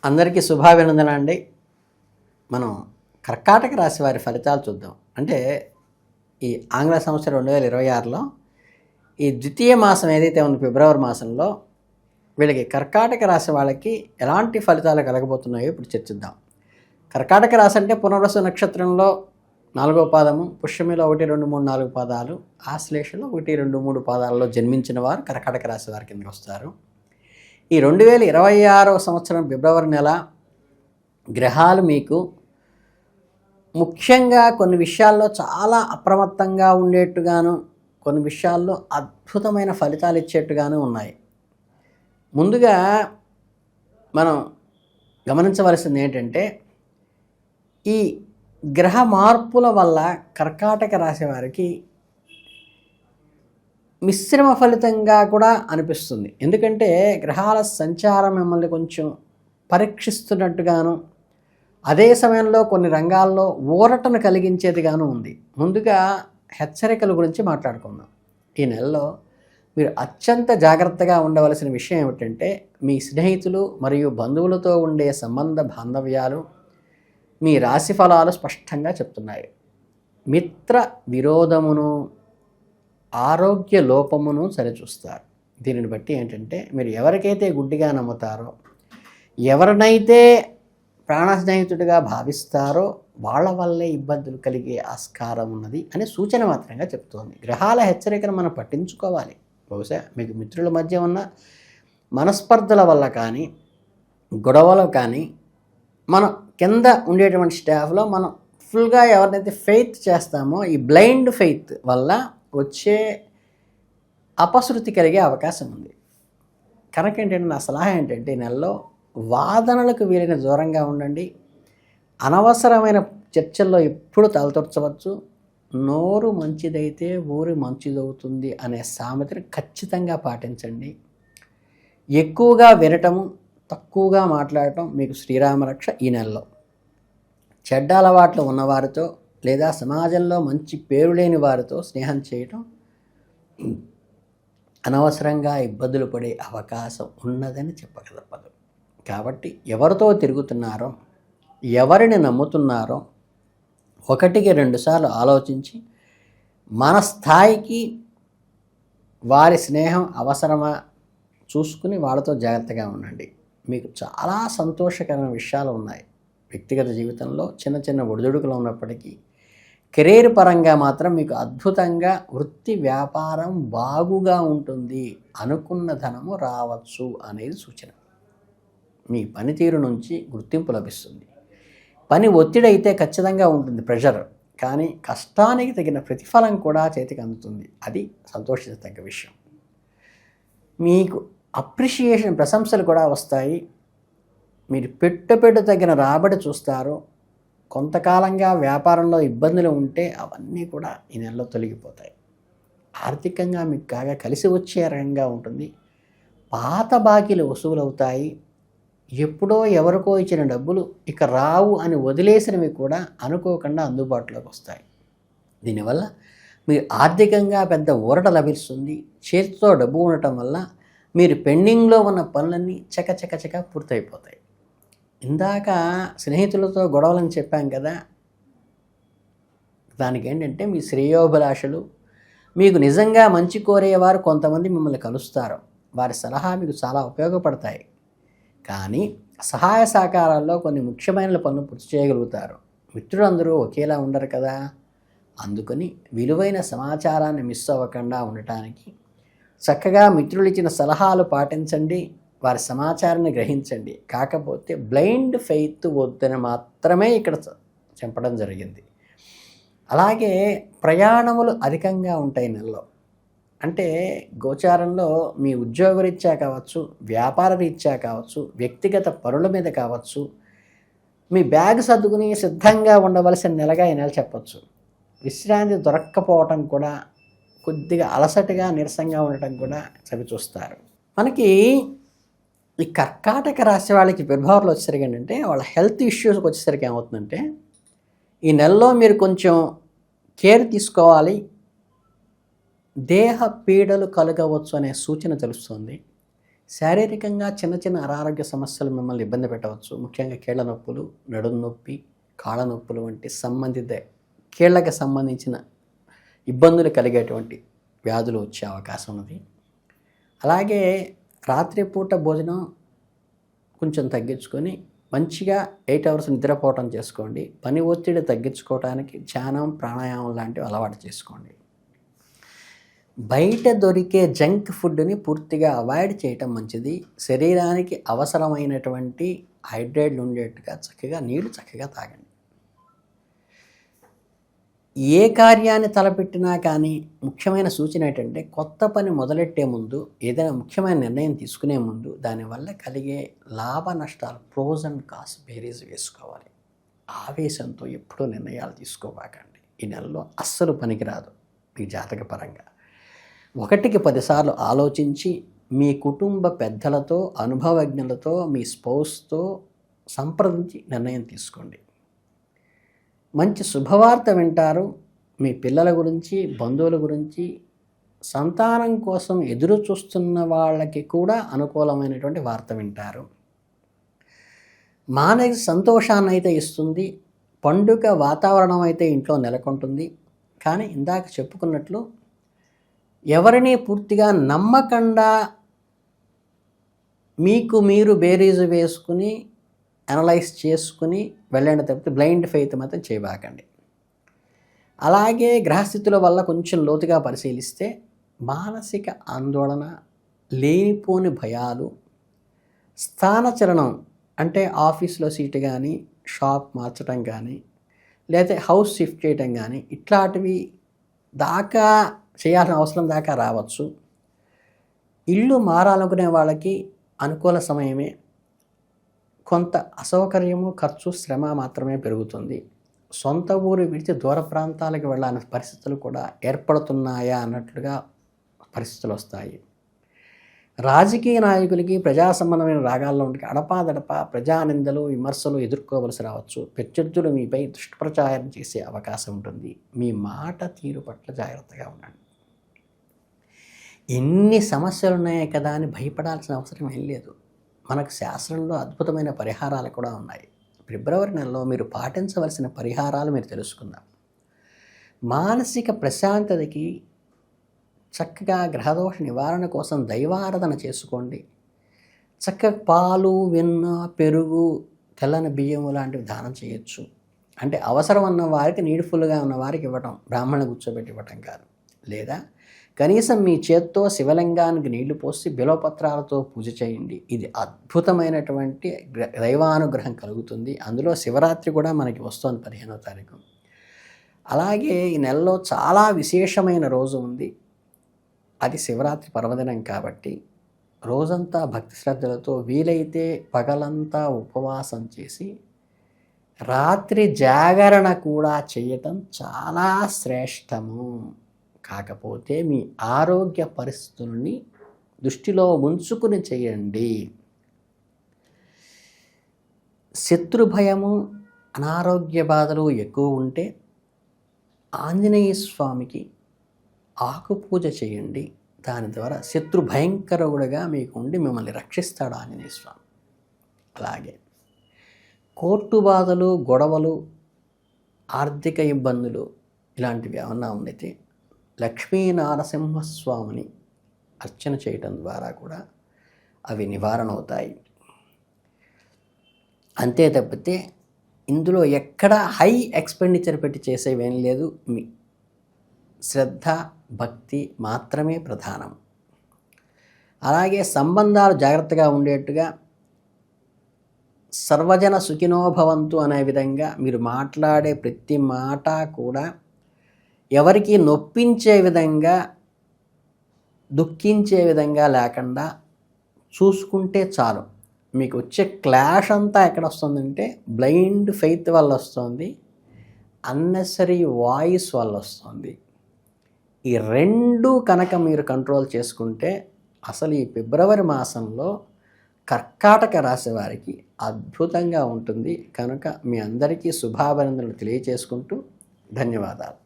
అందరికీ శుభాభినందన అండి. మనం కర్కాటక రాశి వారి ఫలితాలు చూద్దాం. అంటే ఈ ఆంగ్ల సంవత్సరం 2026లో ఈ ద్వితీయ మాసం ఏదైతే ఉందో ఫిబ్రవరి మాసంలో వీళ్ళకి కర్కాటక రాశి వాళ్ళకి ఎలాంటి ఫలితాలు కలగబోతున్నాయో ఇప్పుడు చర్చిద్దాం. కర్కాటక రాశి అంటే పునర్వసు నక్షత్రంలో 4వ పాదము, పుష్యమిలో 1, 2, 3, 4 పాదాలు, ఆశ్లేషలో 1, 2, 3 పాదాలలో జన్మించిన వారు కర్కాటక రాశి వారి కిందకి వస్తారు. ఈ 2026వ సంవత్సరం ఫిబ్రవరి నెల గ్రహాలు మీకు ముఖ్యంగా కొన్ని విషయాల్లో చాలా అప్రమత్తంగా ఉండేట్టుగాను, కొన్ని విషయాల్లో అద్భుతమైన ఫలితాలు ఇచ్చేట్టుగాను ఉన్నాయి. ముందుగా మనం గమనించవలసింది ఏంటంటే, ఈ గ్రహ మార్పుల వల్ల కర్కాటక రాశి వారికి మిశ్రమ ఫలితంగా కూడా అనిపిస్తుంది. ఎందుకంటే గ్రహాల సంచారం మిమ్మల్ని కొంచెం పరీక్షిస్తున్నట్టుగాను, అదే సమయంలో కొన్ని రంగాల్లో ఊరటను కలిగించేదిగాను ఉంది. ముందుగా హెచ్చరికల గురించి మాట్లాడుకుందాం. ఈ నెలలో మీరు అత్యంత జాగ్రత్తగా ఉండవలసిన విషయం ఏమిటంటే, మీ స్నేహితులు మరియు బంధువులతో ఉండే సంబంధ బాంధవ్యాలు మీ రాశి ఫలాలు స్పష్టంగా చెప్తున్నాయి. మిత్ర విరోధమును, ఆరోగ్య లోపమును సరిచూస్తారు. దీనిని బట్టి ఏంటంటే, మీరు ఎవరికైతే గుడ్డిగా నమ్ముతారో, ఎవరినైతే ప్రాణ స్నేహితుడిగా భావిస్తారో వాళ్ళ వల్లే ఇబ్బందులు కలిగే ఆస్కారం ఉన్నది అనే సూచన మాత్రంగా చెప్తోంది. గ్రహాల హెచ్చరికను మనం పట్టించుకోవాలి. బహుశా మీకు మిత్రుల మధ్య ఉన్న మనస్పర్ధల వల్ల కానీ, గొడవలు కానీ, మనం కింద ఉండేటువంటి స్టాఫ్లో మనం ఫుల్గా ఎవరినైతే ఫెయిత్ చేస్తామో, ఈ బ్లైండ్ ఫెయిత్ వల్ల వచ్చే అపశృతి కలిగే అవకాశం ఉంది. కనుక ఏంటంటే, నా సలహా ఏంటంటే, ఈ నెలలో వాదనలకు వీలైన దూరంగా ఉండండి. అనవసరమైన చర్చల్లో ఎప్పుడు తలతొచ్చవచ్చు. నోరు మంచిదైతే ఊరు మంచిదవుతుంది అనే సామెతను ఖచ్చితంగా పాటించండి. ఎక్కువగా వినటము, తక్కువగా మాట్లాడటం మీకు శ్రీరామరక్ష. ఈ నెలలో చెడ్డ అలవాట్లు ఉన్నవారితో లేదా సమాజంలో మంచి పేరు లేని వారితో స్నేహం చేయటం అనవసరంగా ఇబ్బందులు పడే అవకాశం ఉన్నదని చెప్పక తప్పదు. కాబట్టి ఎవరితో తిరుగుతున్నారో, ఎవరిని నమ్ముతున్నారో 1కి 2 సార్లు ఆలోచించి, మన స్థాయికి వారి స్నేహం అవసరమా చూసుకుని వాళ్ళతో జాగ్రత్తగా ఉండండి. మీకు చాలా సంతోషకరమైన విషయాలు ఉన్నాయి. వ్యక్తిగత జీవితంలో చిన్న చిన్న ఒడిదుడుకులు ఉన్నప్పటికీ కెరీర్ పరంగా మాత్రం మీకు అద్భుతంగా వృత్తి వ్యాపారం బాగుగా ఉంటుంది. అనుకున్న ధనము రావచ్చు అనేది సూచన. మీ పనితీరు నుంచి గుర్తింపు లభిస్తుంది. పని ఒత్తిడి అయితే ఖచ్చితంగా ఉంటుంది, ప్రెషర్, కానీ కష్టానికి తగిన ప్రతిఫలం కూడా చేతికి అందుతుంది. అది సంతోషించదగ్గ విషయం. మీకు అప్రిషియేషన్, ప్రశంసలు కూడా వస్తాయి. మీరు పెట్టు తగిన రాబడి చూస్తారు. కొంతకాలంగా వ్యాపారంలో ఇబ్బందులు ఉంటే అవన్నీ కూడా ఈ నెలలో తొలగిపోతాయి. ఆర్థికంగా మీకు కాగా కలిసి వచ్చే రకంగా ఉంటుంది. పాత బాకీలు వసూలవుతాయి. ఎప్పుడో ఎవరికో ఇచ్చిన డబ్బులు ఇక రావు అని వదిలేసినవి కూడా అనుకోకుండా అందుబాటులోకి వస్తాయి. దీనివల్ల మీరు ఆర్థికంగా పెద్ద ఊరట లభిస్తుంది. చేతితో డబ్బు ఉండటం వల్ల మీరు పెండింగ్లో ఉన్న పనులన్నీ చకచక పూర్తయిపోతాయి. ఇందాక స్నేహితులతో గొడవలని చెప్పాం కదా, దానికి ఏంటంటే మీ శ్రేయోభిలాషలు, మీకు నిజంగా మంచి కోరేవారు కొంతమంది మిమ్మల్ని కలుస్తారు. వారి సలహా మీకు చాలా ఉపయోగపడతాయి. కానీ సహాయ సహకారాల్లో కొన్ని ముఖ్యమైన పనులు పూర్తి చేయగలుగుతారు. మిత్రులందరూ ఒకేలా ఉండరు కదా, అందుకని విలువైన సమాచారాన్ని మిస్ అవ్వకుండా ఉండటానికి చక్కగా మిత్రులు ఇచ్చిన సలహాలు పాటించండి. వారి సమాచారాన్ని గ్రహించండి. కాకపోతే బ్లైండ్ ఫెయిత్ వద్దని మాత్రమే ఇక్కడ చెప్పడం జరిగింది. అలాగే ప్రయాణములు అధికంగా ఉంటాయి నెలలో. అంటే గోచారంలో మీ ఉద్యోగరీత్యా కావచ్చు, వ్యాపార రీత్యా కావచ్చు, వ్యక్తిగత పనుల మీద కావచ్చు, మీ బ్యాగ్ సర్దుకుని సిద్ధంగా ఉండవలసిన నెలగా ఈ నెల చెప్పచ్చు. విశ్రాంతి దొరక్కపోవటం కూడా, కొద్దిగా అలసటగా నీరసంగా ఉండటం కూడా చవిచూస్తారు. మనకి ఈ కర్కాటక రాశి వాళ్ళకి ఫిబ్రవరిలో వచ్చేసరికి ఏంటంటే, వాళ్ళ హెల్త్ ఇష్యూస్కి వచ్చేసరికి ఏమవుతుందంటే, ఈ నెలలో మీరు కొంచెం కేర్ తీసుకోవాలి. దేహ పీడలు కలగవచ్చు అనే సూచన తెలుస్తుంది. శారీరకంగా చిన్న చిన్న అనారోగ్య సమస్యలు మిమ్మల్ని ఇబ్బంది పెట్టవచ్చు. ముఖ్యంగా కీళ్ళ నొప్పులు, నడుము నొప్పి, కాళ్ళ నొప్పులు వంటి సంబంధిత కీళ్ళకి సంబంధించిన ఇబ్బందులు కలిగేటువంటి వ్యాధులు వచ్చే అవకాశం ఉన్నది. అలాగే రాత్రిపూట భోజనం కొంచెం తగ్గించుకొని మంచిగా 8 అవర్స్ నిద్రపోవటం చేసుకోండి. పని ఒత్తిడి తగ్గించుకోవడానికి ధ్యానం, ప్రాణాయామం లాంటివి అలవాటు చేసుకోండి. బయట దొరికే జంక్ ఫుడ్ని పూర్తిగా అవాయిడ్ చేయటం మంచిది. శరీరానికి అవసరమైనటువంటి హైడ్రేట్లు ఉండేట్టుగా నీళ్ళు చక్కగా తాగండి. ఏ కార్యాన్ని తలపెట్టినా కానీ ముఖ్యమైన సూచన ఏంటంటే, కొత్త పని మొదలెట్టే ముందు, ఏదైనా ముఖ్యమైన నిర్ణయం తీసుకునే ముందు దానివల్ల కలిగే లాభ నష్టాలు, ప్రోస్ అండ్ కాన్స్ బేరీజ్ వేసుకోవాలి. ఆవేశంతో ఎప్పుడూ నిర్ణయాలు తీసుకోబాకండి. ఈ నెలలో అస్సలు పనికిరాదు మీ జాతకపరంగా. 1కి 10 సార్లు ఆలోచించి మీ కుటుంబ పెద్దలతో, అనుభవజ్ఞులతో, మీ స్పౌస్తో సంప్రదించి నిర్ణయం తీసుకోండి. మంచి శుభవార్త వింటారు. మీ పిల్లల గురించి, బంధువుల గురించి, సంతానం కోసం ఎదురు చూస్తున్న వాళ్ళకి కూడా అనుకూలమైనటువంటి వార్త వింటారు. మానసిక సంతోషాన్ని అయితే ఇస్తుంది. పండుగ వాతావరణం అయితే ఇంట్లో నెలకొంటుంది. కానీ ఇందాక చెప్పుకున్నట్లు ఎవరిని పూర్తిగా నమ్మకుండా మీకు మీరు బేరీజు వేసుకుని అనలైజ్ చేసుకుని వెళ్ళండి తప్పితే బ్లైండ్ ఫెయిత్ మాత్రం చేయబాకండి. అలాగే గ్రహస్థితుల వల్ల కొంచెం లోతుగా పరిశీలిస్తే మానసిక ఆందోళన, లేనిపోని భయాలు, స్థానచలనం అంటే ఆఫీస్లో సీటు కానీ, షాప్ మార్చడం కానీ, లేదా హౌస్ షిఫ్ట్ చేయడం కానీ ఇట్లాంటివి దాకా చేయాల్సిన అవసరం దాకా రావచ్చు. ఇల్లు మారాలనుకునే వాళ్ళకి అనుకూల సమయమే. కొంత అసౌకర్యము, ఖర్చు, శ్రమ మాత్రమే పెరుగుతుంది. సొంత ఊరు విడిచి దూర ప్రాంతాలకు వెళ్ళాలని పరిస్థితులు కూడా ఏర్పడుతున్నాయా అన్నట్లుగా పరిస్థితులు వస్తాయి. రాజకీయ నాయకులకి ప్రజా సంబంధమైన రాగాల్లో ఉంటే అడపాదడప ప్రజానిందలు, విమర్శలు ఎదుర్కోవలసి రావచ్చు. ప్రత్యర్థులు మీపై దుష్ప్రచారం చేసే అవకాశం ఉంటుంది. మీ మాట తీరు పట్ల జాగ్రత్తగా ఉండండి. ఎన్ని సమస్యలు ఉన్నాయే కదా అని భయపడాల్సిన అవసరం ఏం లేదు. మనకు శాస్త్రంలో అద్భుతమైన పరిహారాలు కూడా ఉన్నాయి. ఫిబ్రవరి నెలలో మీరు పాటించవలసిన పరిహారాలు మీరు తెలుసుకుందాం. మానసిక ప్రశాంతతకి చక్కగా గ్రహదోష నివారణ కోసం దైవారాధన చేసుకోండి. చక్కగా పాలు, వెన్న, పెరుగు, తెల్లని బియ్యం లాంటివి దానం చేయొచ్చు. అంటే అవసరం ఉన్న వారికి, నీడ్ఫుల్గా ఉన్న వారికి ఇవ్వటం, బ్రాహ్మణ కూర్చోబెట్టి ఇవ్వటం కాదు. లేదా కనీసం మీ చేత్తో శివలింగానికి నీళ్లు పోసి బిల్వపత్రాలతో పూజ చేయండి. ఇది అద్భుతమైనటువంటి దైవానుగ్రహం కలుగుతుంది. అందులో శివరాత్రి కూడా మనకి వస్తుంది 15వ తారీఖు. అలాగే ఈ నెలలో చాలా విశేషమైన రోజు ఉంది. అది శివరాత్రి పర్వదినం కాబట్టి రోజంతా భక్తి శ్రద్ధలతో వీలైతే పగలంతా ఉపవాసం చేసి రాత్రి జాగరణ కూడా చేయటం చాలా శ్రేష్టము. కాకపోతే మీ ఆరోగ్య పరిస్థితుల్ని దృష్టిలో ఉంచుకుని చేయండి. శత్రు భయము, అనారోగ్య బాధలు ఎక్కువ ఉంటే ఆంజనేయ స్వామికి ఆకు పూజ చేయండి. దాని ద్వారా శత్రు భయంకరుడుగా మీకు ఉండి మిమ్మల్ని రక్షిస్తాడు ఆంజనేయ స్వామి. అలాగే కోర్టు బాధలు, గొడవలు, ఆర్థిక ఇబ్బందులు ఇలాంటివి ఏమన్నా ఉన్నైతే లక్ష్మీనారసింహస్వామిని అర్చన చేయటం ద్వారా కూడా అవి నివారణ అవుతాయి. అంతే తప్పితే ఇందులో ఎక్కడ హై ఎక్స్పెండిచర్ పెట్టి చేసేవేం లేదు. మీ శ్రద్ధ, భక్తి మాత్రమే ప్రధానం. అలాగే సంబంధాలు జాగ్రత్తగా ఉండేట్టుగా సర్వజన సుఖినోభవంతు అనే విధంగా మీరు మాట్లాడే ప్రతి మాట కూడా ఎవరికి నొప్పించే విధంగా, దుఃఖించే విధంగా లేకుండా చూసుకుంటే చాలు. మీకు వచ్చే క్లాష్ అంతా ఎక్కడ వస్తుందంటే బ్లైండ్ ఫెయిత్ వల్ల వస్తుంది, అన్నెసరీ వాయిస్ వల్ల వస్తుంది. ఈ రెండు కనుక మీరు కంట్రోల్ చేసుకుంటే అసలు ఈ ఫిబ్రవరి మాసంలో కర్కాటక రాశి వారికి అద్భుతంగా ఉంటుంది. కనుక మీ అందరికీ శుభాభినందనలు తెలియచేసుకుంటూ ధన్యవాదాలు.